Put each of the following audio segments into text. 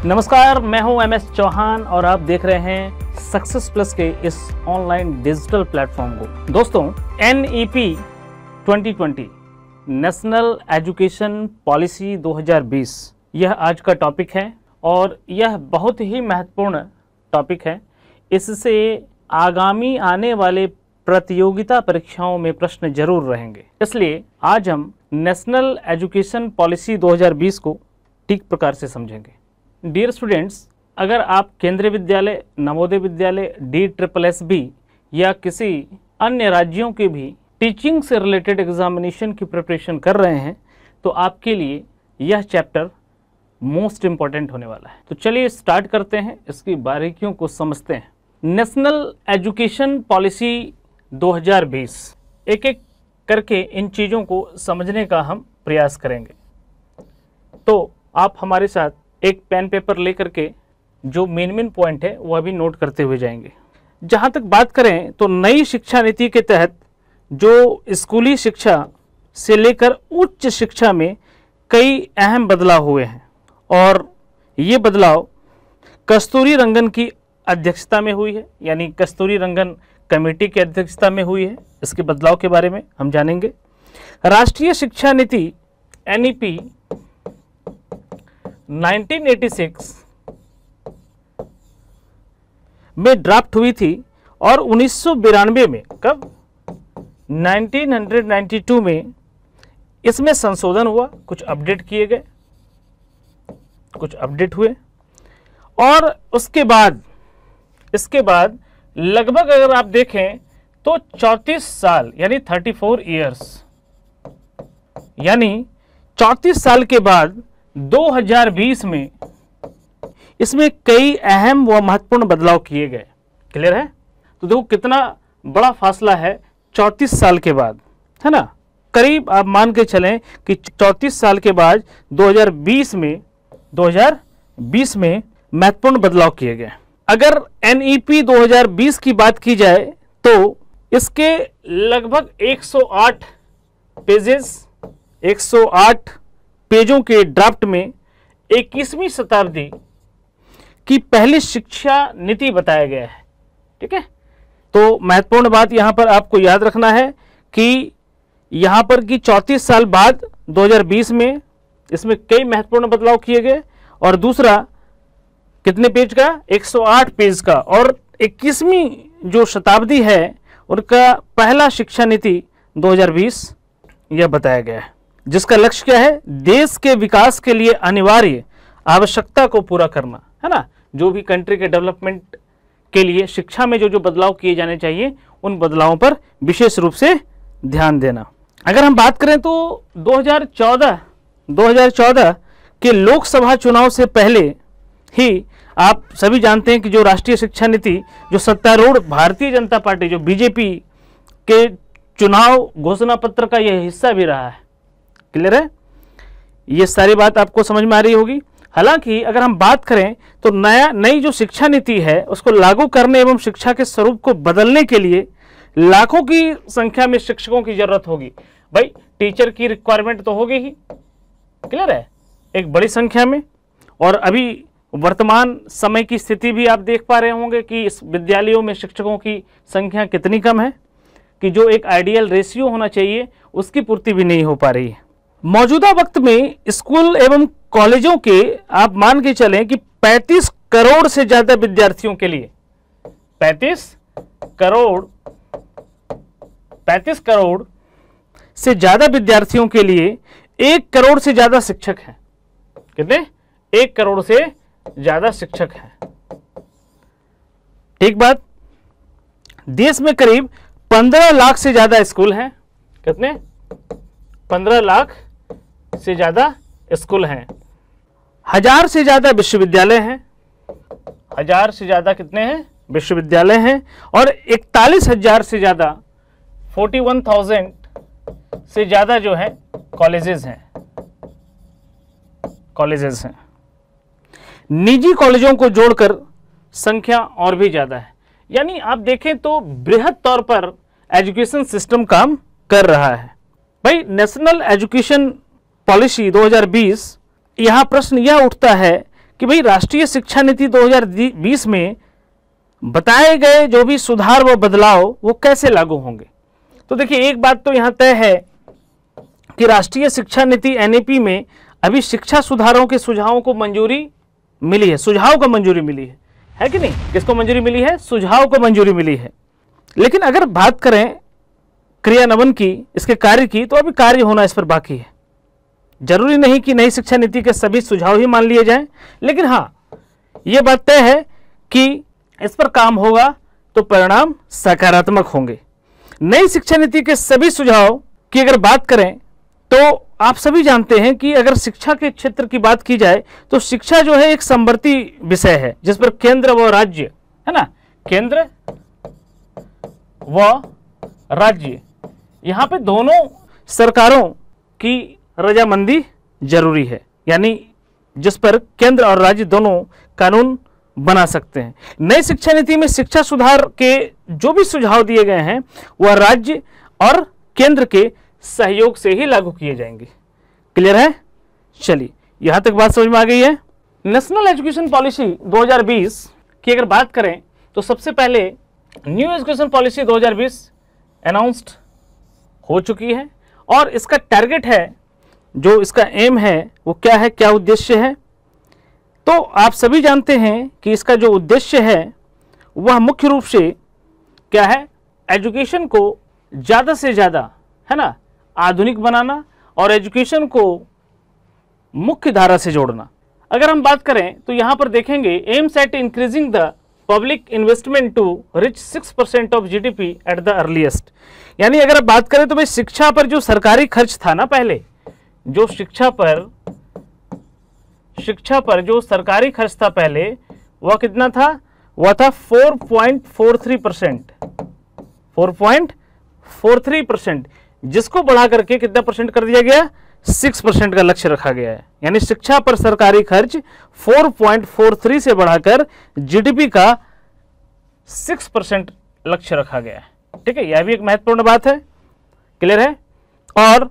नमस्कार, मैं हूं MS चौहान और आप देख रहे हैं सक्सेस प्लस के इस ऑनलाइन डिजिटल प्लेटफॉर्म को। दोस्तों, NEP 2020 नेशनल एजुकेशन पॉलिसी 2020 यह आज का टॉपिक है और यह बहुत ही महत्वपूर्ण टॉपिक है। इससे आगामी आने वाले प्रतियोगिता परीक्षाओं में प्रश्न जरूर रहेंगे। इसलिए आज हम नेशनल एजुकेशन पॉलिसी 2020 को ठीक प्रकार से समझेंगे। डियर स्टूडेंट्स, अगर आप केंद्रीय विद्यालय, नवोदय विद्यालय, DSSB या किसी अन्य राज्यों के भी टीचिंग से रिलेटेड एग्जामिनेशन की प्रिपरेशन कर रहे हैं तो आपके लिए यह चैप्टर मोस्ट इम्पॉर्टेंट होने वाला है। तो चलिए स्टार्ट करते हैं, इसकी बारीकियों को समझते हैं। नेशनल एजुकेशन पॉलिसी 2020, एक एक करके इन चीज़ों को समझने का हम प्रयास करेंगे। तो आप हमारे साथ एक पेन पेपर लेकर के जो मेन पॉइंट है वह भी नोट करते हुए जाएंगे। जहाँ तक बात करें तो नई शिक्षा नीति के तहत जो स्कूली शिक्षा से लेकर उच्च शिक्षा में कई अहम बदलाव हुए हैं और ये बदलाव कस्तूरी रंगन की अध्यक्षता में हुई है, यानी कस्तूरी रंगन कमेटी की अध्यक्षता में हुई है। इसके बदलाव के बारे में हम जानेंगे। राष्ट्रीय शिक्षा नीति NEP 1986 में ड्राफ्ट हुई थी और 1992 में, कब 1992 में इसमें संशोधन हुआ, कुछ अपडेट किए गए, कुछ अपडेट हुए और इसके बाद लगभग अगर आप देखें तो 34 साल यानी 34 इयर्स, यानी 34 साल के बाद 2020 में इसमें कई अहम व महत्वपूर्ण बदलाव किए गए। क्लियर है? तो देखो कितना बड़ा फासला है 34 साल के बाद, है ना। करीब आप मान के चलें कि 34 साल के बाद 2020 में महत्वपूर्ण बदलाव किए गए। अगर NEP 2020 की बात की जाए तो इसके लगभग 108 पेजों के ड्राफ्ट में 21वीं शताब्दी की पहली शिक्षा नीति बताया गया है। ठीक है, तो महत्वपूर्ण बात यहां पर आपको याद रखना है कि यहां पर कि 34 साल बाद 2020 में इसमें कई महत्वपूर्ण बदलाव किए गए और दूसरा कितने पेज का, 108 पेज का, और 21वीं जो शताब्दी है उनका पहला शिक्षा नीति 2020 यह बताया गया है, जिसका लक्ष्य क्या है, देश के विकास के लिए अनिवार्य आवश्यकता को पूरा करना, है ना। जो भी कंट्री के डेवलपमेंट के लिए शिक्षा में जो बदलाव किए जाने चाहिए उन बदलावों पर विशेष रूप से ध्यान देना। अगर हम बात करें तो 2014 के लोकसभा चुनाव से पहले ही आप सभी जानते हैं कि जो राष्ट्रीय शिक्षा नीति, जो सत्तारूढ़ भारतीय जनता पार्टी, जो BJP के चुनाव घोषणा पत्र का यह हिस्सा भी रहा है। क्लियर है? ये सारी बात आपको समझ में आ रही होगी। हालांकि अगर हम बात करें तो नई जो शिक्षा नीति है उसको लागू करने एवं शिक्षा के स्वरूप को बदलने के लिए लाखों की संख्या में शिक्षकों की जरूरत होगी। भाई, टीचर की रिक्वायरमेंट तो होगी ही, क्लियर है, एक बड़ी संख्या में। और अभी वर्तमान समय की स्थिति भी आप देख पा रहे होंगे कि इस विद्यालयों में शिक्षकों की संख्या कितनी कम है, कि जो एक आइडियल रेशियो होना चाहिए उसकी पूर्ति भी नहीं हो पा रही है। मौजूदा वक्त में स्कूल एवं कॉलेजों के आप मान के चलें कि 35 करोड़ से ज्यादा विद्यार्थियों के लिए 35 करोड़ से ज्यादा विद्यार्थियों के लिए 1 करोड़ से ज्यादा शिक्षक हैं। कितने? 1 करोड़ से ज्यादा शिक्षक हैं। ठीक बात। देश में करीब 15 लाख से ज्यादा स्कूल हैं। कितने? 15 लाख से ज्यादा स्कूल हैं। 1000 से ज्यादा विश्वविद्यालय हैं। 1000 से ज्यादा कितने हैं? विश्वविद्यालय हैं। और 41,000 से ज्यादा 41,000 से ज्यादा जो है कॉलेजेस हैं। निजी कॉलेजों को जोड़कर संख्या और भी ज्यादा है। यानी आप देखें तो बृहद तौर पर एजुकेशन सिस्टम काम कर रहा है। भाई, नेशनल एजुकेशन पॉलिसी 2020, यहाँ प्रश्न यह उठता है कि भाई राष्ट्रीय शिक्षा नीति 2020 में बताए गए जो भी सुधार व बदलाव वो कैसे लागू होंगे। तो देखिए, एक बात तो यहां तय है कि राष्ट्रीय शिक्षा नीति एनईपी में अभी शिक्षा सुधारों के सुझावों को मंजूरी मिली है, सुझाव को मंजूरी मिली है कि नहीं? किसको मंजूरी मिली है? सुझाव को मंजूरी मिली है। लेकिन अगर बात करें क्रियान्वयन की, इसके कार्य की, तो अभी कार्य होना इस पर बाकी है। जरूरी नहीं कि नई शिक्षा नीति के सभी सुझाव ही मान लिए जाएं, लेकिन हाँ, यह बात तय है कि इस पर काम होगा तो परिणाम सकारात्मक होंगे। नई शिक्षा नीति के सभी सुझाव की अगर बात करें तो आप सभी जानते हैं कि अगर शिक्षा के क्षेत्र की बात की जाए तो शिक्षा जो है एक समवर्ती विषय है, जिस पर केंद्र व राज्य, है ना, केंद्र व राज्य, यहां पे दोनों सरकारों की रजामंदी जरूरी है, यानी जिस पर केंद्र और राज्य दोनों कानून बना सकते हैं। नई शिक्षा नीति में शिक्षा सुधार के जो भी सुझाव दिए गए हैं वह राज्य और केंद्र के सहयोग से ही लागू किए जाएंगे। क्लियर है? चलिए, यहां तक बात समझ में आ गई है। नेशनल एजुकेशन पॉलिसी 2020 की अगर बात करें तो सबसे पहले न्यू एजुकेशन पॉलिसी 2020 अनाउंस्ड हो चुकी है और इसका टारगेट है, जो इसका एम है वो क्या है, क्या उद्देश्य है। तो आप सभी जानते हैं कि इसका जो उद्देश्य है वह मुख्य रूप से क्या है, एजुकेशन को ज़्यादा से ज़्यादा, है ना, आधुनिक बनाना और एजुकेशन को मुख्य धारा से जोड़ना। अगर हम बात करें तो यहां पर देखेंगे aims at increasing the public investment to reach 6% of GDP at the earliest. यानी अगर आप बात करें तो भाई शिक्षा पर जो सरकारी खर्च था ना, पहले जो शिक्षा पर जो सरकारी खर्च था पहले, वह कितना था? वह था 4.43%, 4.43%, जिसको बढ़ा करके कितना परसेंट कर दिया गया? 6% का लक्ष्य रखा गया है। यानी शिक्षा पर सरकारी खर्च 4.43 से बढ़ाकर जीडीपी का 6% लक्ष्य रखा गया है। ठीक है, यह भी एक महत्वपूर्ण बात है। क्लियर है? और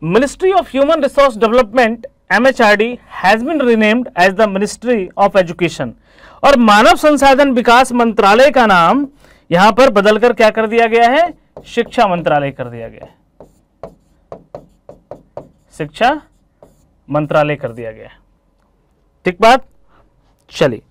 Ministry of human resource Development MHRD has been renamed as the Ministry of Education. और मानव संसाधन विकास मंत्रालय का नाम यहां पर बदलकर क्या कर दिया गया है? शिक्षा मंत्रालय कर दिया गया है, शिक्षा मंत्रालय कर दिया गया है। ठीक बात? चलिए,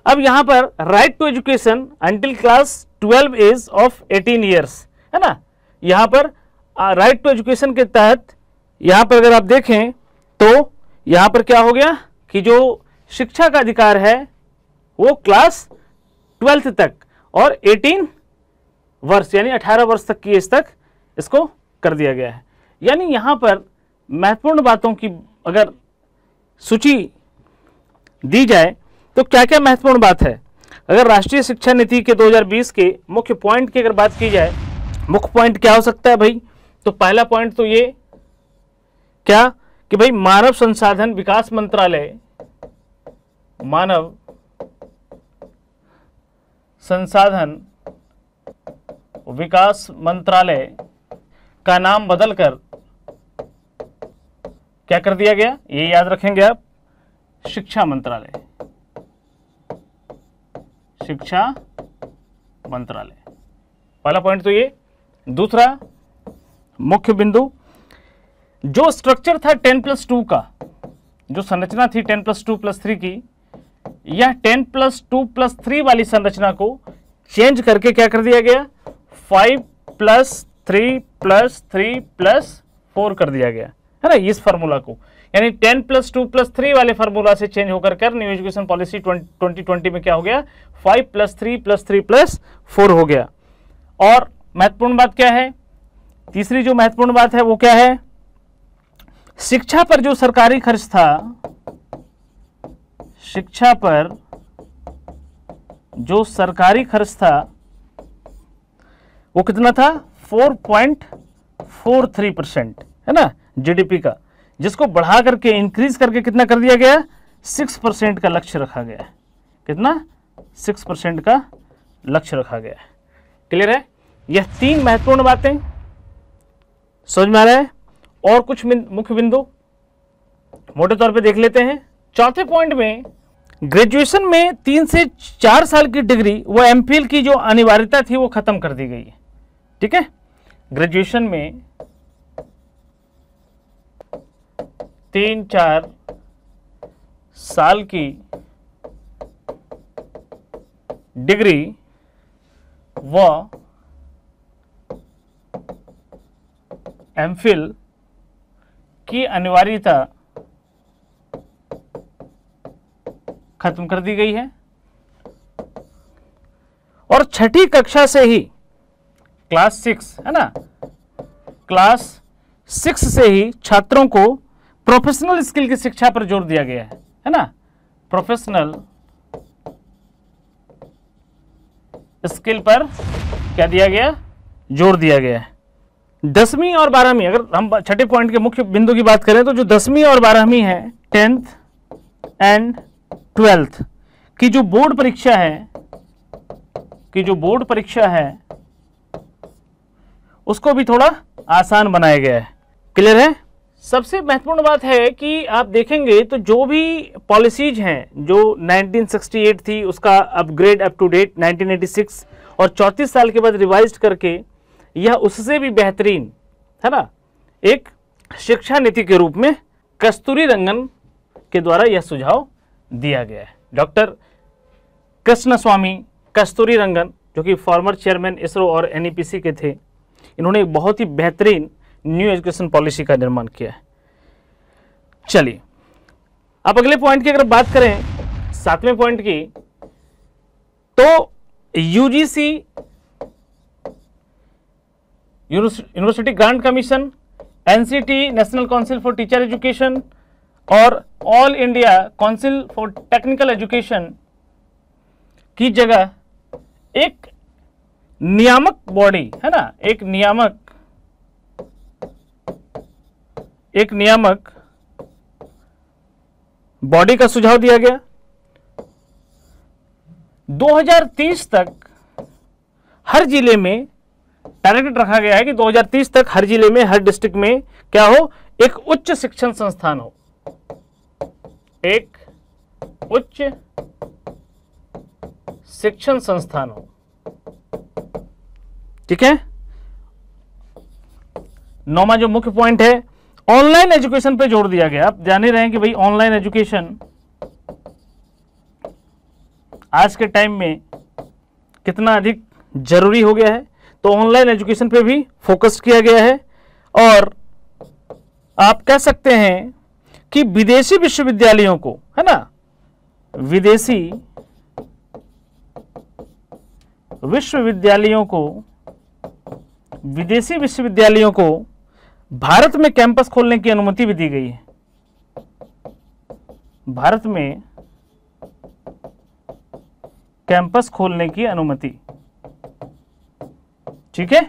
अब यहां पर right to education until class 12 age of 18 years, है ना। यहां पर राइट टू एजुकेशन के तहत यहां पर अगर आप देखें तो यहां पर क्या हो गया कि जो शिक्षा का अधिकार है वो क्लास 12th तक और 18 वर्ष यानी 18 वर्ष तक की एज तक इसको कर दिया गया है। यानी यहां पर महत्वपूर्ण बातों की अगर सूची दी जाए तो क्या क्या महत्वपूर्ण बात है। अगर राष्ट्रीय शिक्षा नीति के 2020 के मुख्य पॉइंट की अगर बात की जाए, मुख्य पॉइंट क्या हो सकता है भाई? तो पहला पॉइंट तो ये क्या कि भाई मानव संसाधन विकास मंत्रालय, मानव संसाधन विकास मंत्रालय का नाम बदलकर क्या कर दिया गया? ये याद रखेंगे आप, शिक्षा मंत्रालय, शिक्षा मंत्रालय। पहला पॉइंट तो ये। दूसरा मुख्य बिंदु, जो स्ट्रक्चर था 10+2 का, जो संरचना थी 10+2+3 की, यह 10+2+3 वाली संरचना को चेंज करके क्या कर दिया गया? 5+3+3+4 कर दिया गया, है ना, इस फार्मूला को। यानी 10+2+3 वाले फार्मूला से चेंज होकर कर न्यू एजुकेशन पॉलिसी 2020 में क्या हो गया? 5+3+3+4 हो गया। और महत्वपूर्ण बात क्या है? तीसरी जो महत्वपूर्ण बात है वो क्या है? शिक्षा पर जो सरकारी खर्च था, शिक्षा पर जो सरकारी खर्च था वो कितना था? 4.43%, है ना, जीडीपी का, जिसको बढ़ा करके इंक्रीज करके कितना कर दिया गया? 6% का लक्ष्य रखा गया है। कितना? 6% का लक्ष्य रखा गया है। क्लियर है? यह तीन महत्वपूर्ण बातें समझ में आ रहा है। और कुछ मुख्य बिंदु मोटे तौर पे देख लेते हैं। चौथे पॉइंट में ग्रेजुएशन में 3 से 4 साल की डिग्री वो एमफिल की जो अनिवार्यता थी वो खत्म कर दी गई है। ठीक है, ग्रेजुएशन में 3-4 साल की डिग्री व एमफिल की अनिवार्यता खत्म कर दी गई है और छठी कक्षा से ही क्लास 6 है ना, क्लास 6 से ही छात्रों को प्रोफेशनल स्किल की शिक्षा पर जोर दिया गया है ना, प्रोफेशनल स्किल पर क्या दिया गया, जोर दिया गया है। 10वीं और 12वीं, अगर हम छठे पॉइंट के मुख्य बिंदु की बात करें तो जो 10वीं और 12वीं है, 10th एंड 12th की जो बोर्ड परीक्षा है उसको भी थोड़ा आसान बनाया गया है। क्लियर है। सबसे महत्वपूर्ण बात है कि आप देखेंगे तो जो भी पॉलिसीज हैं जो 1968 थी उसका अपग्रेड अप टू डेट 1986 और 34 साल के बाद रिवाइज करके यह उससे भी बेहतरीन है ना एक शिक्षा नीति के रूप में कस्तूरी रंगन के द्वारा यह सुझाव दिया गया है। डॉक्टर कृष्णस्वामी कस्तूरी रंगन जो कि फॉर्मर चेयरमैन इसरो और एनईपीसी के थे, इन्होंने एक बहुत ही बेहतरीन न्यू एजुकेशन पॉलिसी का निर्माण किया है। चलिए अब अगले पॉइंट की अगर बात करें, 7वें पॉइंट की, तो UGC university grant commission, NCT national council for teacher education और all India council for technical education की जगह एक नियामक बॉडी है ना, एक नियामक बॉडी का सुझाव दिया गया। 2030 तक हर जिले में टारगेट रखा गया है कि 2030 तक हर जिले में, हर डिस्ट्रिक्ट में क्या हो, एक उच्च शिक्षण संस्थान हो, एक उच्च शिक्षण संस्थान हो। ठीक है। 9वां जो मुख्य पॉइंट है, ऑनलाइन एजुकेशन पे जोर दिया गया। आप जान ही रहे हैं कि भाई ऑनलाइन एजुकेशन आज के टाइम में कितना अधिक जरूरी हो गया है, तो ऑनलाइन एजुकेशन पे भी फोकस किया गया है। और आप कह सकते हैं कि विदेशी विश्वविद्यालयों को है ना, विदेशी विश्वविद्यालयों को भारत में कैंपस खोलने की अनुमति भी दी गई है। भारत में कैंपस खोलने की अनुमति। ठीक है।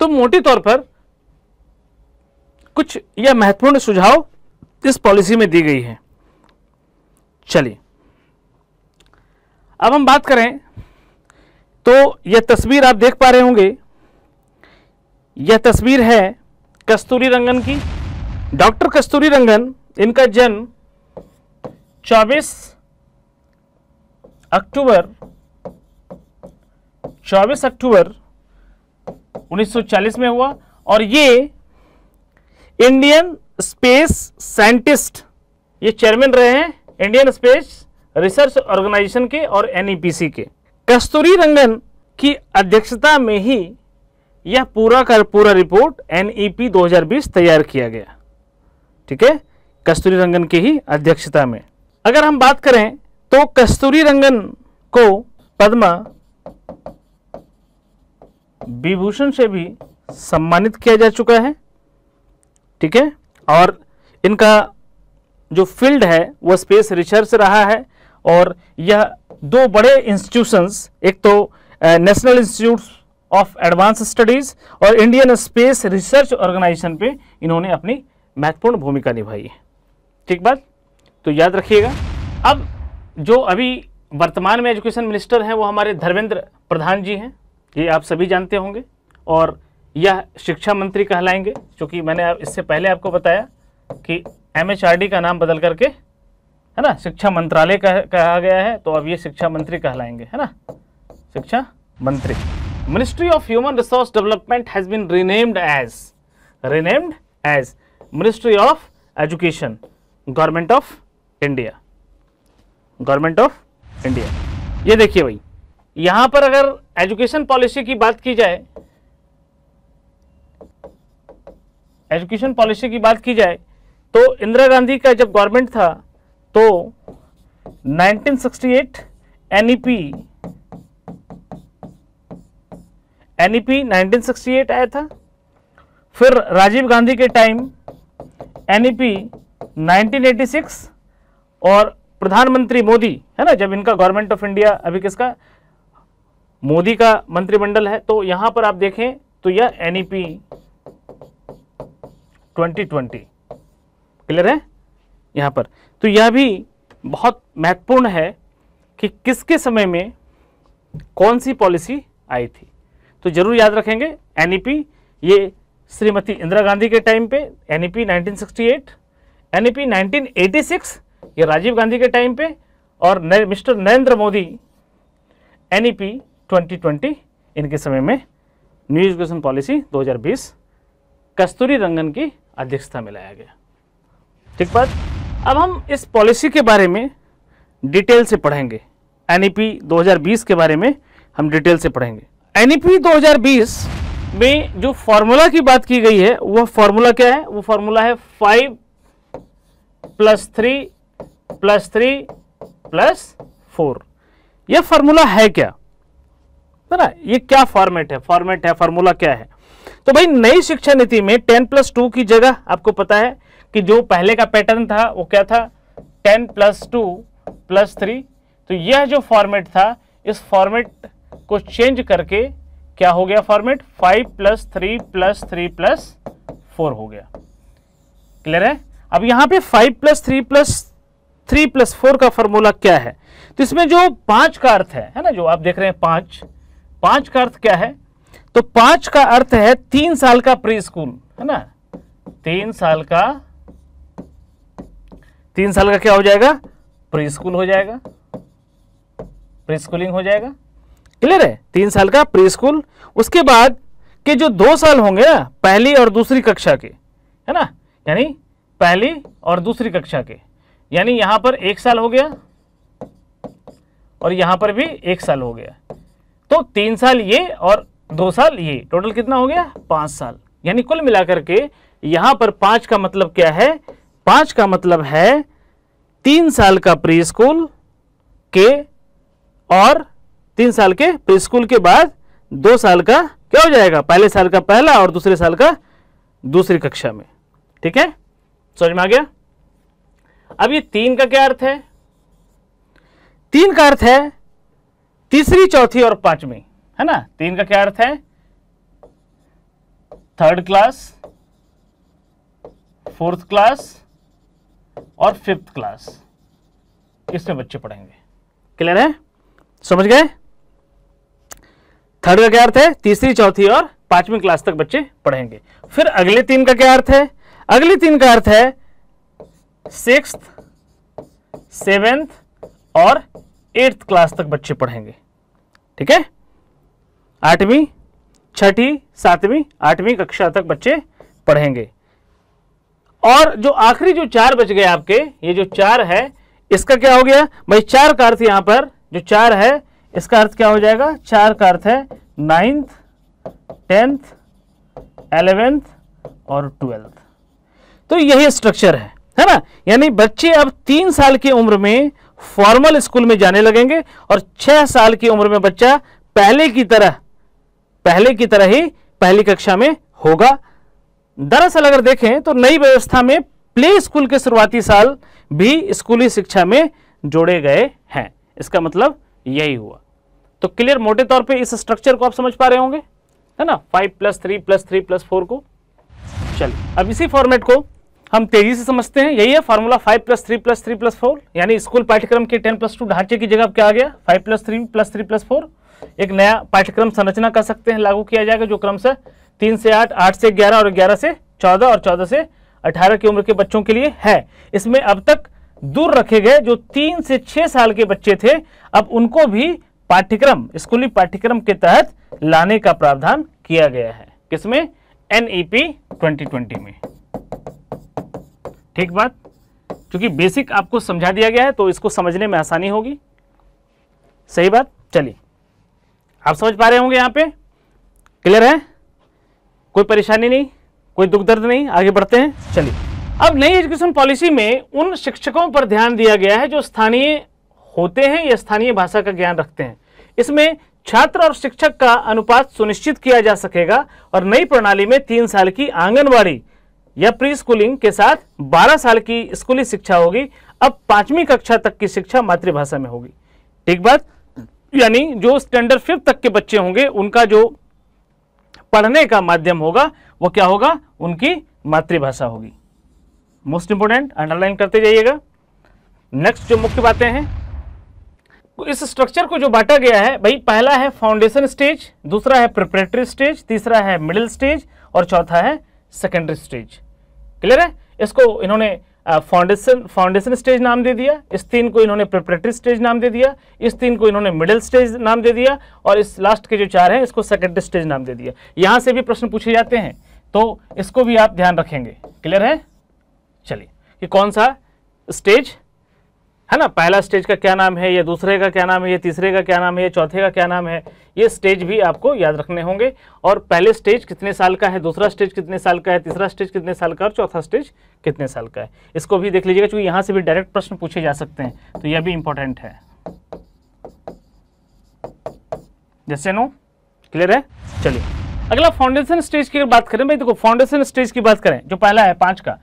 तो मोटे तौर पर कुछ यह महत्वपूर्ण सुझाव इस पॉलिसी में दी गई है। चलिए अब हम बात करें तो यह तस्वीर आप देख पा रहे होंगे, यह तस्वीर है कस्तूरी रंगन की। डॉक्टर कस्तूरी रंगन, इनका जन्म 24 अक्टूबर 1940 में हुआ और ये इंडियन स्पेस साइंटिस्ट, ये चेयरमैन रहे हैं इंडियन स्पेस रिसर्च ऑर्गेनाइजेशन के और एनईपीसी के। कस्तूरी रंगन की अध्यक्षता में ही यह पूरा का पूरा रिपोर्ट एनईपी 2020 तैयार किया गया। ठीक है, कस्तूरी रंगन की ही अध्यक्षता में। अगर हम बात करें तो कस्तूरी रंगन को पद्म विभूषण से भी सम्मानित किया जा चुका है। ठीक है, और इनका जो फील्ड है वह स्पेस रिसर्च रहा है और यह दो बड़े इंस्टीट्यूशंस, एक तो national institute of advance studies और इंडियन स्पेस रिसर्च ऑर्गेनाइजेशन पे इन्होंने अपनी महत्वपूर्ण भूमिका निभाई है। ठीक बात, तो याद रखिएगा। अब जो अभी वर्तमान में एजुकेशन मिनिस्टर हैं वो हमारे धर्मेंद्र प्रधान जी हैं, ये आप सभी जानते होंगे, और यह शिक्षा मंत्री कहलाएंगे, क्योंकि मैंने इससे पहले आपको बताया कि एमएचआरडी का नाम बदल करके है ना, शिक्षा मंत्रालय कहा गया है, तो अब ये शिक्षा मंत्री कहलाएंगे, है ना, शिक्षा मंत्री। Ministry of human resource development has been renamed as ministry of education, government of India, government of India. ये देखिए भाई, यहां पर अगर एजुकेशन पॉलिसी की बात की जाए, एजुकेशन पॉलिसी की बात की जाए तो इंदिरा गांधी का जब गवर्नमेंट था तो 1968 एनईपी 1968 आया था। फिर राजीव गांधी के टाइम एनईपी 1986, और प्रधानमंत्री मोदी, है ना, जब इनका गवर्नमेंट ऑफ इंडिया, अभी किसका, मोदी का मंत्रिमंडल है, तो यहां पर आप देखें तो यह एनईपी 2020 क्लियर है यहां पर। तो यह भी बहुत महत्वपूर्ण है कि किसके समय में कौन सी पॉलिसी आई थी, तो जरूर याद रखेंगे। एनईपी ये श्रीमती इंदिरा गांधी के टाइम पे, एनईपी 1968, एनईपी 1986 ये राजीव गांधी के टाइम पे, और मिस्टर नरेंद्र मोदी एनईपी 2020 इनके समय में न्यू एजुकेशन पॉलिसी 2020 कस्तूरी रंगन की अध्यक्षता में लाया गया। ठीक बात। अब हम इस पॉलिसी के बारे में डिटेल से पढ़ेंगे, एनईपी 2020 के बारे में हम डिटेल से पढ़ेंगे। एनईपी 2020 में जो फॉर्मूला की बात की गई है वह फॉर्मूला क्या है, वो फॉर्मूला है 5 + 3 + 3 + 4। यह फॉर्मूला है क्या, है ना, ये क्या फॉर्मेट है, फॉर्मूला क्या है। तो भाई नई शिक्षा नीति में 10+2 की जगह आपको पता है कि जो पहले का पैटर्न था वो क्या था, 10+2 + 3। तो यह जो फॉर्मेट था, इस फॉर्मेट को चेंज करके क्या हो गया फॉर्मेट, 5 + 3 + 3 + 4 हो गया। क्लियर है। अब यहां पे 5 + 3 + 3 + 4 का फॉर्मूला क्या है, तो इसमें जो 5 का अर्थ है ना, जो आप देख रहे हैं 5 का अर्थ क्या है, तो 5 का अर्थ है 3 साल का प्री स्कूल, है ना, 3 साल का क्या हो जाएगा, प्री स्कूल हो जाएगा, प्री स्कूलिंग हो जाएगा। क्लियर है, 3 साल का प्री स्कूल। उसके बाद के जो 2 साल होंगे ना, पहली और दूसरी कक्षा के, है ना, यानी पहली और दूसरी कक्षा के, यानी यहां पर 1 साल हो गया और यहां पर भी 1 साल हो गया, तो 3 साल ये और 2 साल ये, टोटल कितना हो गया, 5 साल। यानी कुल मिलाकर के यहां पर 5 का मतलब क्या है, 5 का मतलब है 3 साल का प्री स्कूल के, और 3 साल के प्री स्कूल के बाद 2 साल का क्या हो जाएगा, पहले साल का पहला और दूसरे साल का दूसरी कक्षा में। ठीक है, समझ में आ गया। अब ये 3 का क्या अर्थ है, 3 का अर्थ है तीसरी, चौथी और 5वीं, है ना। 3 का क्या अर्थ है, 3rd क्लास, 4th क्लास और 5th क्लास, इसमें बच्चे पढ़ेंगे। क्लियर है, समझ गए। 3rd का क्या अर्थ है, तीसरी, चौथी और 5वीं क्लास तक बच्चे पढ़ेंगे। फिर अगले 3 का क्या अर्थ है, अगले 3 का अर्थ है 6th, 7th और 8th क्लास तक बच्चे पढ़ेंगे। ठीक है, 8वीं, 6ठी, 7वीं, 8वीं कक्षा तक बच्चे पढ़ेंगे। और जो आखिरी जो 4 बच गए आपके, ये जो 4 है, इसका क्या हो गया भाई, 4 का अर्थ यहां पर जो 4 है, इसका अर्थ क्या हो जाएगा, 4 का अर्थ है 9th, 10th, 11th और 12th। तो यही स्ट्रक्चर है ना। यानी बच्चे अब 3 साल की उम्र में फॉर्मल स्कूल में जाने लगेंगे और 6 साल की उम्र में बच्चा पहले की तरह ही पहली कक्षा में होगा। दरअसल अगर देखें तो नई व्यवस्था में प्ले स्कूल के शुरुआती साल भी स्कूली शिक्षा में जोड़े गए हैं। इसका मतलब यही हुआ। तो क्लियर, मोटे तौर पे इस स्ट्रक्चर को आप समझ पा रहे होंगे, है ना, 5 + 3 + 3 + 4 को। चलिए अब इसी फॉर्मेट को हम तेजी से समझते हैं। यही है फॉर्मूला 5 + 3 + 3 + 4, यानी स्कूल पाठ्यक्रम के 10+2 ढांचे की जगह अब क्या आ गया, 5 + 3 + 3 + 4। एक नया पाठ्यक्रम संरचना कर सकते हैं, लागू किया जाएगा, जो क्रमशः 3 से 8, 8 से 11 और 11 से 14 और 14 से 18 की उम्र के बच्चों के लिए है। इसमें अब तक दूर रखे गए। जो 3 से 6 साल के बच्चे थे, अब उनको भी पाठ्यक्रम, स्कूली पाठ्यक्रम के तहत लाने का प्रावधान किया गया है। किसमें? NEP 2020 में। ठीक बात, क्योंकि बेसिक आपको समझा दिया गया है तो इसको समझने में आसानी होगी। सही बात। चलिए, आप समझ पा रहे होंगे, यहां पे क्लियर है, कोई परेशानी नहीं, कोई दुख दर्द नहीं। आगे बढ़ते हैं। चलिए, अब नई एजुकेशन पॉलिसी में उन शिक्षकों पर ध्यान दिया गया है जो स्थानीय होते हैं या स्थानीय भाषा का ज्ञान रखते हैं। इसमें छात्र और शिक्षक का अनुपात सुनिश्चित किया जा सकेगा और नई प्रणाली में 3 साल की आंगनवाड़ी या प्री स्कूलिंग के साथ 12 साल की स्कूली शिक्षा होगी। अब 5वीं कक्षा तक की शिक्षा मातृभाषा में होगी। ठीक बात, यानी जो स्टैंडर्ड 5th तक के बच्चे होंगे उनका जो पढ़ने का माध्यम होगा वो क्या होगा? उनकी मातृभाषा होगी। मोस्ट इंपोर्टेंट, अंडरलाइन करते जाइएगा। नेक्स्ट जो मुख्य बातें हैं, इस स्ट्रक्चर को जो बांटा गया है भाई, पहला है फाउंडेशन स्टेज, दूसरा है प्रिपरेटरी स्टेज, तीसरा है मिडिल स्टेज और चौथा है सेकेंडरी स्टेज। क्लियर है? इसको इन्होंने फाउंडेशन स्टेज नाम दे दिया, इस 3 को इन्होंने प्रिपरेटरी स्टेज नाम दे दिया, इस 3 को इन्होंने मिडिल स्टेज नाम दे दिया और इस लास्ट के जो 4 हैं इसको सेकेंडरी स्टेज नाम दे दिया। यहां से भी प्रश्न पूछे जाते हैं तो इसको भी आप ध्यान रखेंगे। क्लियर है? चलिए, कि कौन सा स्टेज है ना, पहला स्टेज का क्या नाम है, या दूसरे का क्या नाम है, या तीसरे का क्या नाम है, या चौथे का क्या नाम है, ये स्टेज भी आपको याद रखने होंगे। और पहले स्टेज कितने साल का है, दूसरा स्टेज कितने साल का है, तीसरा स्टेज कितने साल का और चौथा स्टेज कितने साल का है, इसको भी देख लीजिएगा, क्योंकि यहाँ से भी डायरेक्ट प्रश्न पूछे जा सकते हैं, तो यह भी इंपॉर्टेंट है। जैसे नो, क्लियर है? चलिए, अगला फाउंडेशन स्टेज की बात करें भाई। देखो, फाउंडेशन स्टेज की बात करें, जो पहला है 5 का,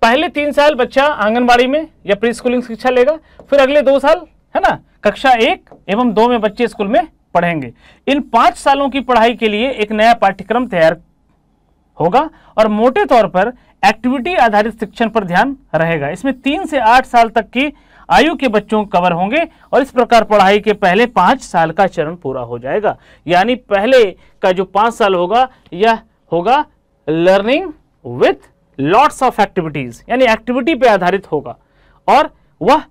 पहले 3 साल बच्चा आंगनबाड़ी में या प्री स्कूलिंग शिक्षा लेगा, फिर अगले 2 साल है ना कक्षा 1 एवं 2 में बच्चे स्कूल में पढ़ेंगे। इन 5 सालों की पढ़ाई के लिए एक नया पाठ्यक्रम तैयार होगा और मोटे तौर पर एक्टिविटी आधारित शिक्षण पर ध्यान रहेगा। इसमें 3 से 8 साल तक की आयु के बच्चों कवर होंगे और इस प्रकार पढ़ाई के पहले 5 साल का चरण पूरा हो जाएगा। यानी पहले का जो 5 साल होगा यह होगा learning with lots of activities, यानी एक्टिविटी पे आधारित होगा। और वह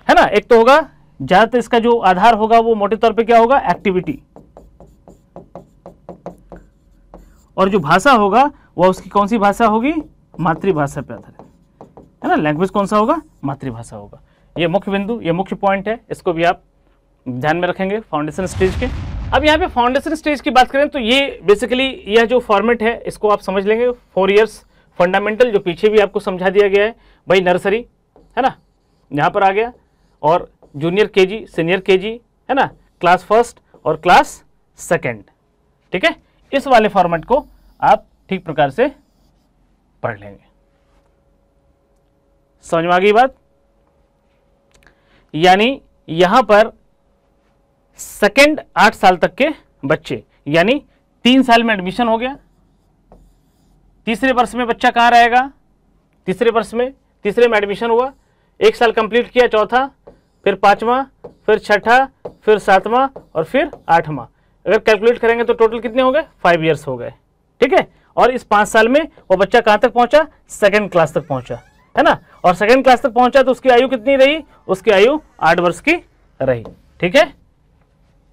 है ना, एक तो होगा ज्यादातर इसका जो आधार होगा वो मोटे तौर पे क्या होगा? एक्टिविटी। और जो भाषा होगा वह उसकी कौन सी भाषा होगी? मातृभाषा पे आधारित, है ना। लैंग्वेज कौन सा होगा? मातृभाषा होगा। ये मुख्य बिंदु, ये मुख्य पॉइंट है, इसको भी आप ध्यान में रखेंगे फाउंडेशन स्टेज के। अब यहाँ पे फाउंडेशन स्टेज की बात करें तो ये बेसिकली यह जो फॉर्मेट है इसको आप समझ लेंगे। 4 इयर्स फंडामेंटल, जो पीछे भी आपको समझा दिया गया है भाई, नर्सरी है ना, यहाँ पर आ गया, और जूनियर केजी, सीनियर केजी है ना, क्लास 1 और क्लास 2। ठीक है, इस वाले फॉर्मेट को आप ठीक प्रकार से पढ़ लेंगे। समझ में आ गई बात? यानी यहां पर सेकेंड 8 साल तक के बच्चे, यानी 3 साल में एडमिशन हो गया, तीसरे वर्ष में बच्चा कहाँ रहेगा? तीसरे वर्ष में, तीसरे में एडमिशन हुआ, 1 साल कंप्लीट किया, चौथा, फिर 5वां, फिर 6ठा, फिर 7वां और फिर 8वां। अगर कैलकुलेट करेंगे तो टोटल कितने हो गए? 5 इयर्स हो गए। ठीक है, और इस 5 साल में वो बच्चा कहाँ तक पहुंचा? 2nd क्लास तक पहुंचा, है ना। और 2nd क्लास तक पहुंचा तो उसकी आयु कितनी रही? उसकी आयु 8 वर्ष की रही। ठीक है,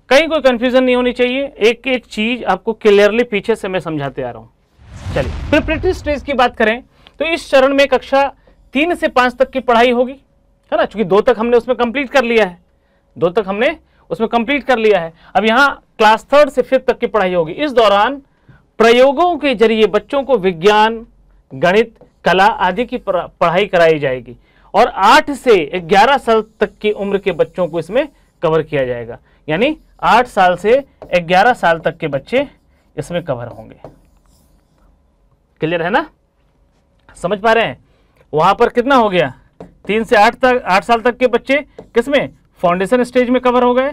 कहीं कोई कंफ्यूजन नहीं होनी चाहिए, एक एक चीज आपको क्लियरली पीछे से मैं समझाते आ रहा हूं। चलिए, प्रिपरेटरी स्टेज की बात करें तो इस चरण में कक्षा 3 से 5 तक की पढ़ाई होगी, है ना, क्योंकि 2 तक हमने उसमें कंप्लीट कर लिया है, 2 तक हमने उसमें कंप्लीट कर लिया है। अब यहाँ क्लास 3rd से 5th तक की पढ़ाई होगी। इस दौरान प्रयोगों के जरिए बच्चों को विज्ञान, गणित, कला आदि की पढ़ाई कराई जाएगी और 8 से 11 साल तक की उम्र के बच्चों को इसमें कवर किया जाएगा। यानी 8 साल से 11 साल तक के बच्चे इसमें कवर होंगे। क्लियर है ना? समझ पा रहे हैं? वहां पर कितना हो गया? 3 से 8 साल तक के बच्चे किसमें? फाउंडेशन स्टेज में कवर हो गए,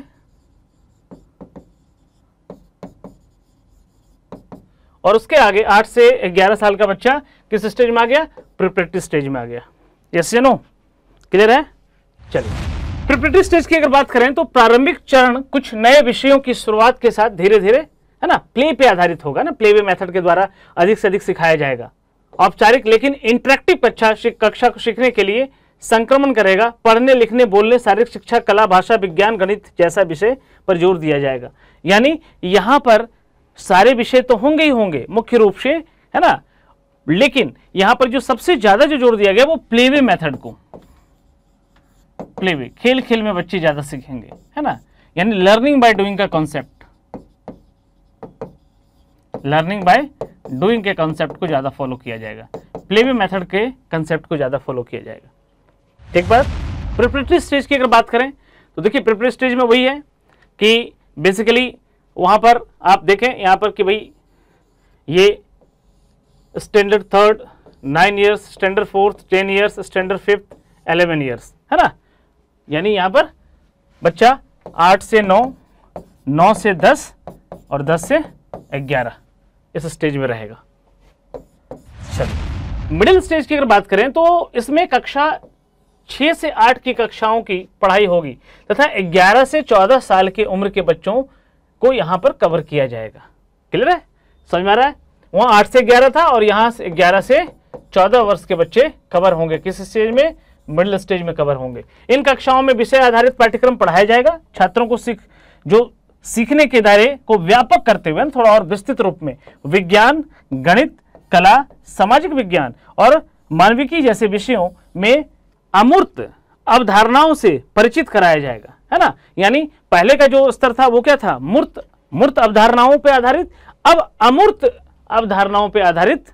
और उसके आगे 8 से 11 साल का बच्चा किस स्टेज में आ गया? प्रिपरेटरी स्टेज में आ गया। यस या नो? क्लियर है? चलिए, प्रिपरेटरी स्टेज की अगर बात करें तो प्रारंभिक चरण कुछ नए विषयों की शुरुआत के साथ धीरे धीरे, है ना, प्ले पे आधारित होगा ना, प्ले वे मेथड के द्वारा अधिक से अधिक सिखाया जाएगा। औपचारिक लेकिन इंटरेक्टिव कक्षा को सीखने के लिए संक्रमण करेगा। पढ़ने लिखने बोलने शारीरिक शिक्षा कला भाषा विज्ञान गणित जैसा विषय पर जोर दिया जाएगा। यानी यहां पर सारे विषय तो होंगे ही होंगे मुख्य रूप से, है ना, लेकिन यहां पर जो सबसे ज्यादा जो जोर दिया गया वो प्लेवे मेथड को, प्लेवे खेल खेल में बच्चे ज्यादा सीखेंगे, है ना, यानी लर्निंग बाय डूइंग का कॉन्सेप्ट, लर्निंग बाय डूइंग के कॉन्सेप्ट को ज्यादा फॉलो किया जाएगा, प्लेवे मेथड के कॉन्सेप्ट को ज्यादा फॉलो किया जाएगा। एक बार प्रिपरेटरी स्टेज की अगर बात करें तो देखिए प्रिपरेटरी स्टेज में वही है कि बेसिकली वहां पर आप देखें यहां पर कि भाई ये standard third 9 years, standard fourth 10 years, standard fifth 11 years, है ना, यानी यहां पर बच्चा 8 से 9, 9 से 10 और 10 से 11 इस स्टेज में रहेगा। चलिए मिडिल स्टेज की अगर बात करें तो इसमें कक्षा 6 से 8 की कक्षाओं की पढ़ाई होगी तथा 11 से 14 साल की उम्र के बच्चों को यहां पर कवर किया जाएगा। क्लियर है, समझ में आ रहा है? वहां 8 से 11 था और यहां से 11 से 14 वर्ष के बच्चे कवर होंगे। किस स्टेज में? मिडिल स्टेज में कवर होंगे। इन कक्षाओं में विषय आधारित पाठ्यक्रम पढ़ाया जाएगा। छात्रों को सीखने के दायरे को व्यापक करते हुए थोड़ा और विस्तृत रूप में विज्ञान गणित कला सामाजिक विज्ञान और मानविकी जैसे विषयों में अमूर्त अवधारणाओं से परिचित कराया जाएगा, है ना। यानी पहले का जो स्तर था वो क्या था? मूर्त अवधारणाओं पे आधारित। अब अमूर्त अवधारणाओं पे आधारित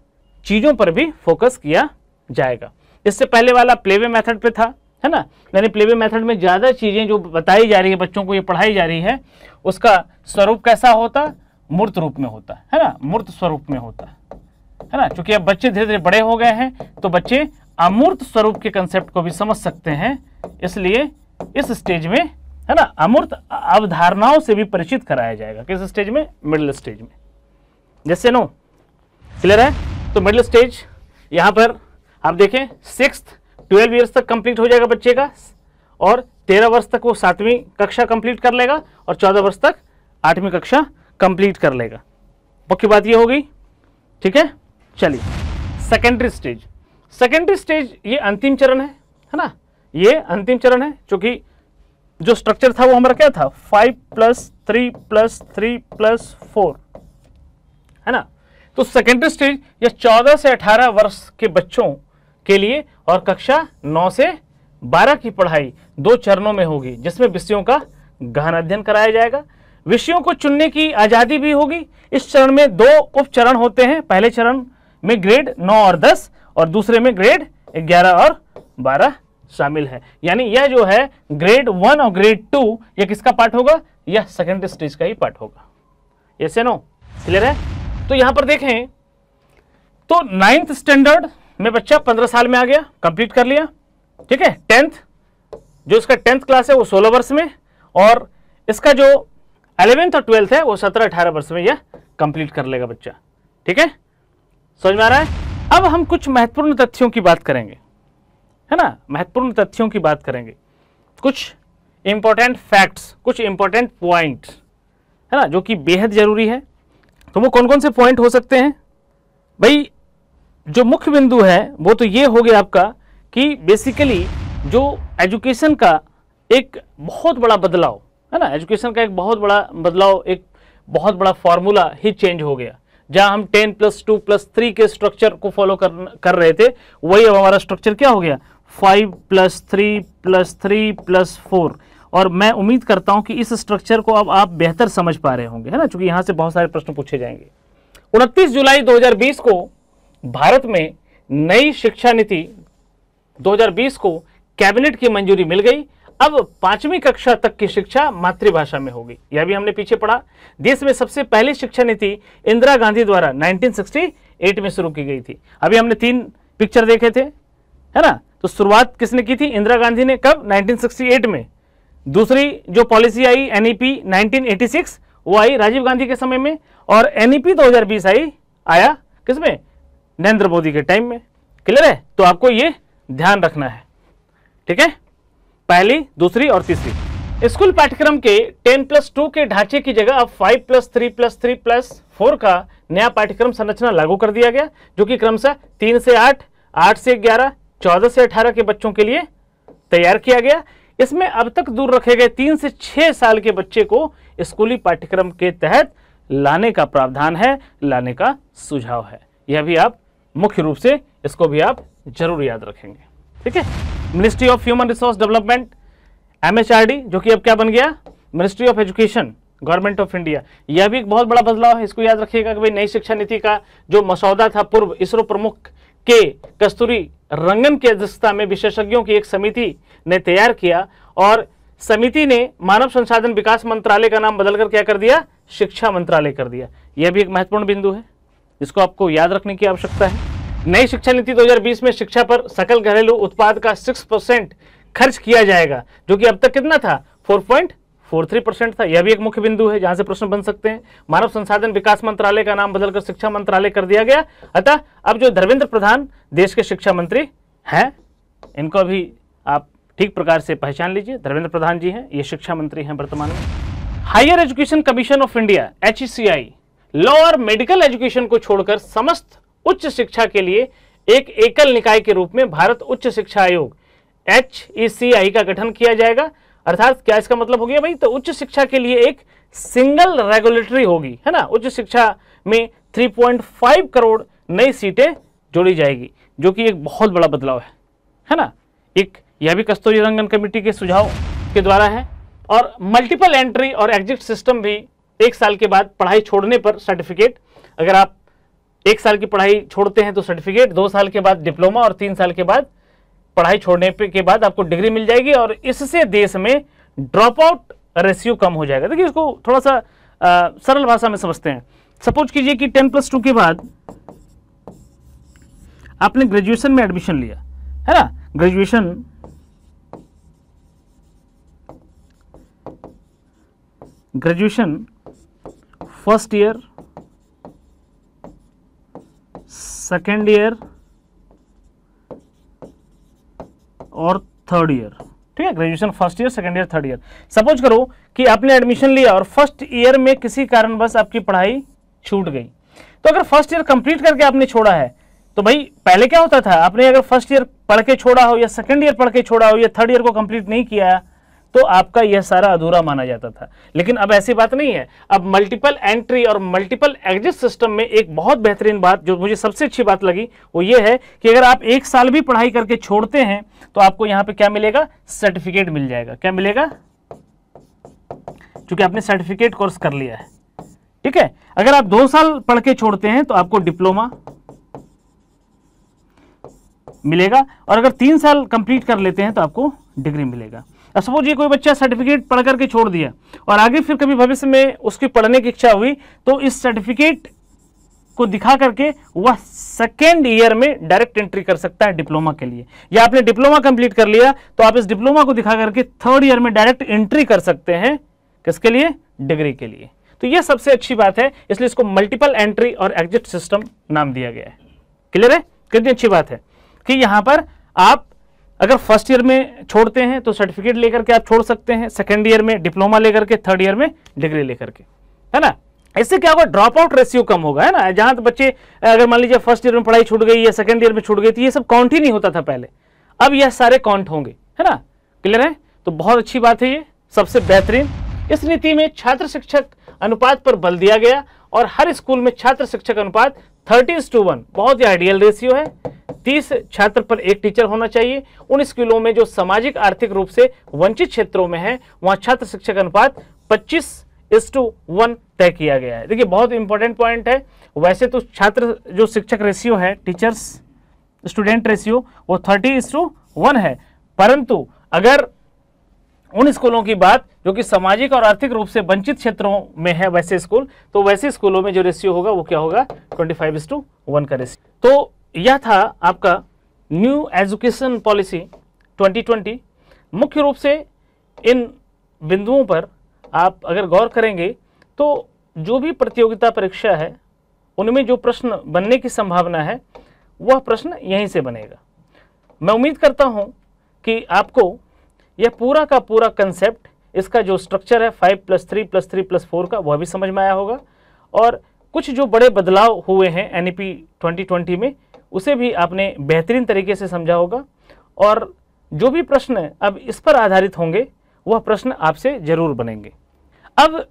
चीजों पर भी फोकस किया जाएगा। इससे पहले वाला प्लेवे मेथड पे था, है ना, यानी प्लेवे मेथड में ज्यादा चीजें जो बताई जा रही है बच्चों को, ये पढ़ाई जा रही है, उसका स्वरूप कैसा होता? मूर्त रूप में होता है ना, मूर्त स्वरूप में होता है ना। क्योंकि अब बच्चे धीरे धीरे बड़े हो गए हैं तो बच्चे अमूर्त स्वरूप के कंसेप्ट को भी समझ सकते हैं, इसलिए इस स्टेज में, है ना, अमूर्त अवधारणाओं से भी परिचित कराया जाएगा। किस स्टेज में? मिडिल स्टेज में। जैसे नो क्लियर है? तो मिडिल स्टेज यहां पर आप देखें 6th 12 ईयर्स तक कंप्लीट हो जाएगा बच्चे का और 13 वर्ष तक वो 7वीं कक्षा कंप्लीट कर लेगा और 14 वर्ष तक 8वीं कक्षा कंप्लीट कर लेगा। मुख्य बात ये होगी, ठीक है। चलिए सेकेंडरी स्टेज। सेकेंडरी स्टेज ये अंतिम चरण है ना, ये अंतिम चरण है। क्योंकि जो स्ट्रक्चर था वो हमारा क्या था? 5+3+3+4, है ना। तो सेकेंडरी स्टेज ये 14 से 18 वर्ष के बच्चों के लिए और कक्षा 9 से 12 की पढ़ाई 2 चरणों में होगी, जिसमें विषयों का गहन अध्ययन कराया जाएगा। विषयों को चुनने की आजादी भी होगी। इस चरण में 2 उप चरण होते हैं। पहले चरण में ग्रेड 9 और 10 और दूसरे में ग्रेड 11 और 12 शामिल है। यानी यह जो है ग्रेड 1 और ग्रेड 2 यह किसका पार्ट होगा? यह सेकेंडरी स्टेज का ही पार्ट होगा। यस या नो? क्लियर है? तो यहां पर देखें तो 9th स्टैंडर्ड में बच्चा 15 साल में आ गया, कंप्लीट कर लिया, ठीक है। 10th जो इसका 10th क्लास है वो 16 वर्ष में और इसका जो 11th और 12th है वो 17-18 वर्ष में यह कंप्लीट कर लेगा बच्चा, ठीक है। समझ में आ रहा है? अब हम कुछ महत्वपूर्ण तथ्यों की बात करेंगे, है ना, महत्वपूर्ण तथ्यों की बात करेंगे, कुछ इंपॉर्टेंट फैक्ट्स, कुछ इंपॉर्टेंट पॉइंट्स, है ना, जो कि बेहद जरूरी है। तो वो कौन कौन से पॉइंट हो सकते हैं भाई? जो मुख्य बिंदु है वो तो ये हो गया आपका कि बेसिकली जो एजुकेशन का एक बहुत बड़ा बदलाव, है ना, एजुकेशन का एक बहुत बड़ा बदलाव, एक बहुत बड़ा फॉर्मूला ही चेंज हो गया। जहां हम 10+2+3 के स्ट्रक्चर को फॉलो कर रहे थे, वही अब हमारा स्ट्रक्चर क्या हो गया? 5+3+3+4। और मैं उम्मीद करता हूं कि इस स्ट्रक्चर को अब आप बेहतर समझ पा रहे होंगे, है ना, क्योंकि यहां से बहुत सारे प्रश्न पूछे जाएंगे। 29 जुलाई 2020 को भारत में नई शिक्षा नीति 2020 को कैबिनेट की मंजूरी मिल गई। अब 5वीं कक्षा तक की शिक्षा मातृभाषा में होगी। यह भी हमने पीछे पढ़ा। देश में सबसे पहली शिक्षा नीति इंदिरा गांधी द्वारा 1968 में शुरू की गई थी। अभी हमने 3 पिक्चर देखे थे, है ना। तो शुरुआत किसने की थी? इंदिरा गांधी ने। कब? 1968 में। दूसरी जो पॉलिसी आई NEP 1986 वो आई राजीव गांधी के समय में और NEP 2020 आया किसमें? नरेंद्र मोदी के टाइम में। क्लियर है? तो आपको ये ध्यान रखना है, ठीक है। पहली, दूसरी और तीसरी। स्कूल पाठ्यक्रम के 10+2 के ढांचे की जगह अब 5+3+3+4 का नया पाठ्यक्रम संरचना लागू कर दिया गया, जो कि क्रमशः 3 से 8, 8 से 11, 14 से 18 के बच्चों के लिए तैयार किया गया। इसमें अब तक दूर रखे गए 3 से 6 साल के बच्चे को स्कूली पाठ्यक्रम के तहत लाने का प्रावधान है, लाने का सुझाव है। यह भी आप मुख्य रूप से इसको भी आप जरूर याद रखेंगे। ठीक है, ministry of human resource Development MHRD, जो कि अब क्या बन गया, ministry of education, government of India. यह भी एक बहुत बड़ा बदलाव है, इसको याद रखिएगा कि भाई नई शिक्षा नीति का जो मसौदा था पूर्व इसरो प्रमुख के कस्तूरी रंगन की अध्यक्षता में विशेषज्ञों की एक समिति ने तैयार किया और समिति ने मानव संसाधन विकास मंत्रालय का नाम बदलकर क्या कर दिया, शिक्षा मंत्रालय कर दिया। यह भी एक महत्वपूर्ण बिंदु है, इसको आपको याद रखने की आवश्यकता है। नई शिक्षा नीति 2020 में शिक्षा पर सकल घरेलू उत्पाद का 6% खर्च किया जाएगा, जो कि अब तक कितना था, 4.43% था। यह भी एक मुख्य बिंदु है जहां से प्रश्न बन सकते हैं। मानव संसाधन विकास मंत्रालय का नाम बदलकर शिक्षा मंत्रालय कर दिया गया। अतः अब जो धर्मेंद्र प्रधान देश के शिक्षा मंत्री हैं, इनको भी आप ठीक प्रकार से पहचान लीजिए। धर्मेंद्र प्रधान जी हैं, ये शिक्षा मंत्री हैं वर्तमान में। Higher education commission of India HECI law और मेडिकल एजुकेशन को छोड़कर समस्त उच्च शिक्षा के लिए एक एकल निकाय के रूप में भारत उच्च शिक्षा आयोग HECI का गठन किया जाएगा। अर्थात क्या इसका मतलब हो गया भाई, तो उच्च शिक्षा के लिए एक सिंगल रेगुलेटरी होगी, है ना। उच्च शिक्षा में 3.5 करोड़ नई सीटें जोड़ी जाएगी, जो कि एक बहुत बड़ा बदलाव है ना। एक यह भी कस्तूरी रंगन कमेटी के सुझाव के द्वारा है। और मल्टीपल एंट्री और एग्जिट सिस्टम भी 1 साल के बाद पढ़ाई छोड़ने पर सर्टिफिकेट, अगर आप 1 साल की पढ़ाई छोड़ते हैं तो सर्टिफिकेट, 2 साल के बाद डिप्लोमा और 3 साल के बाद पढ़ाई छोड़ने के बाद आपको डिग्री मिल जाएगी और इससे देश में ड्रॉप आउट रेशियो कम हो जाएगा। देखिए इसको थोड़ा सा सरल भाषा में समझते हैं। सपोज कीजिए कि 10+2 के बाद आपने ग्रेजुएशन में एडमिशन लिया, है ना। Graduation first year, second year और थर्ड ईयर। ठीक है, graduation first year, second year, third year. Suppose करो कि आपने एडमिशन लिया और फर्स्ट ईयर में किसी कारणवश आपकी पढ़ाई छूट गई, तो अगर फर्स्ट ईयर कंप्लीट करके आपने छोड़ा है तो भाई पहले क्या होता था, आपने अगर फर्स्ट ईयर पढ़ के छोड़ा हो या सेकेंड ईयर पढ़ के छोड़ा हो या थर्ड ईयर को कंप्लीट नहीं किया तो आपका यह सारा अधूरा माना जाता था। लेकिन अब ऐसी बात नहीं है। अब मल्टीपल एंट्री और मल्टीपल एग्जिट सिस्टम में एक बहुत बेहतरीन बात जो मुझे सबसे अच्छी बात लगी वो ये है कि अगर आप 1 साल भी पढ़ाई करके छोड़ते हैं तो आपको यहां पे क्या मिलेगा, सर्टिफिकेट मिल जाएगा। क्या मिलेगा, क्योंकि आपने सर्टिफिकेट कोर्स कर लिया है। ठीक है, अगर आप 2 साल पढ़ के छोड़ते हैं तो आपको डिप्लोमा मिलेगा और अगर 3 साल कंप्लीट कर लेते हैं तो आपको डिग्री मिलेगा। अब सपोज ये कोई बच्चा सर्टिफिकेट पढ़ करके छोड़ दिया और आगे फिर कभी भविष्य में उसकी पढ़ने की इच्छा हुई तो इस सर्टिफिकेट को दिखा करके वह सेकेंड ईयर में डायरेक्ट एंट्री कर सकता है डिप्लोमा के लिए। या आपने डिप्लोमा कंप्लीट कर लिया तो आप इस डिप्लोमा को दिखा करके थर्ड ईयर में डायरेक्ट एंट्री कर सकते हैं। किसके लिए, डिग्री के लिए। तो यह सबसे अच्छी बात है, इसलिए इसको मल्टीपल एंट्री और एग्जिट सिस्टम नाम दिया गया है। क्लियर है, कितनी अच्छी बात है कि यहां पर आप अगर फर्स्ट ईयर में छोड़ते हैं तो सर्टिफिकेट लेकर के आप छोड़ सकते हैं, सेकेंड ईयर में डिप्लोमा लेकर के, थर्ड ईयर में डिग्री लेकर के, है ना। इससे क्या होगा, ड्रॉप आउट रेशियो कम होगा, है ना। जहां तो बच्चे अगर मान लीजिए फर्स्ट ईयर में पढ़ाई छूट गई या सेकेंड ईयर में छूट गई तो ये सब काउंट ही नहीं होता था पहले, अब यह सारे काउंट होंगे, है ना। क्लियर है, तो बहुत अच्छी बात है ये, सबसे बेहतरीन। इस नीति में छात्र शिक्षक अनुपात पर बल दिया गया और हर स्कूल में छात्र शिक्षक अनुपात 30:1 बहुत ही आइडियल रेशियो है। 30 छात्र पर 1 टीचर होना चाहिए। उन स्कूलों में जो सामाजिक आर्थिक रूप से वंचित क्षेत्रों में है वहां छात्र शिक्षक अनुपात 25:1 तय किया गया है। देखिए बहुत इंपॉर्टेंट पॉइंट है। वैसे तो छात्र जो शिक्षक रेशियो है, टीचर्स स्टूडेंट रेशियो, वो 30:1 है, परंतु अगर उन स्कूलों की बात जो कि सामाजिक और आर्थिक रूप से वंचित क्षेत्रों में है वैसे स्कूल, तो वैसे स्कूलों में जो रेशियो होगा वो क्या होगा, 25:1 का रेशियो। तो यह था आपका न्यू एजुकेशन पॉलिसी 2020। मुख्य रूप से इन बिंदुओं पर आप अगर गौर करेंगे तो जो भी प्रतियोगिता परीक्षा है उनमें जो प्रश्न बनने की संभावना है वह प्रश्न यहीं से बनेगा। मैं उम्मीद करता हूं कि आपको यह पूरा का पूरा कंसेप्ट, इसका जो स्ट्रक्चर है 5+3+3+4 का, वह भी समझ में आया होगा और कुछ जो बड़े बदलाव हुए हैं NEP 2020 में उसे भी आपने बेहतरीन तरीके से समझा होगा। और जो भी प्रश्न अब इस पर आधारित होंगे वह प्रश्न आपसे जरूर बनेंगे। अब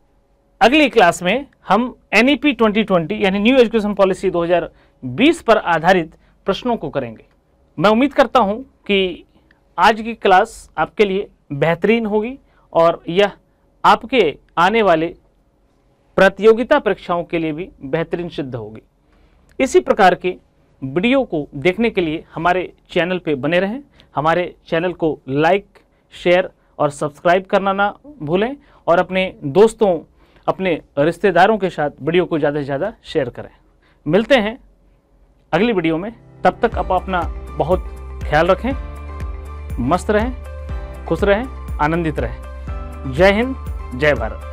अगली क्लास में हम NEP 2020 यानी न्यू एजुकेशन पॉलिसी 2020 पर आधारित प्रश्नों को करेंगे। मैं उम्मीद करता हूं कि आज की क्लास आपके लिए बेहतरीन होगी और यह आपके आने वाले प्रतियोगिता परीक्षाओं के लिए भी बेहतरीन सिद्ध होगी। इसी प्रकार के वीडियो को देखने के लिए हमारे चैनल पे बने रहें। हमारे चैनल को लाइक, शेयर और सब्सक्राइब करना ना भूलें और अपने दोस्तों, अपने रिश्तेदारों के साथ वीडियो को ज़्यादा से ज़्यादा शेयर करें। मिलते हैं अगली वीडियो में, तब तक आप अपना बहुत ख्याल रखें, मस्त रहें, खुश रहें, आनंदित रहें। जय हिंद, जय भारत।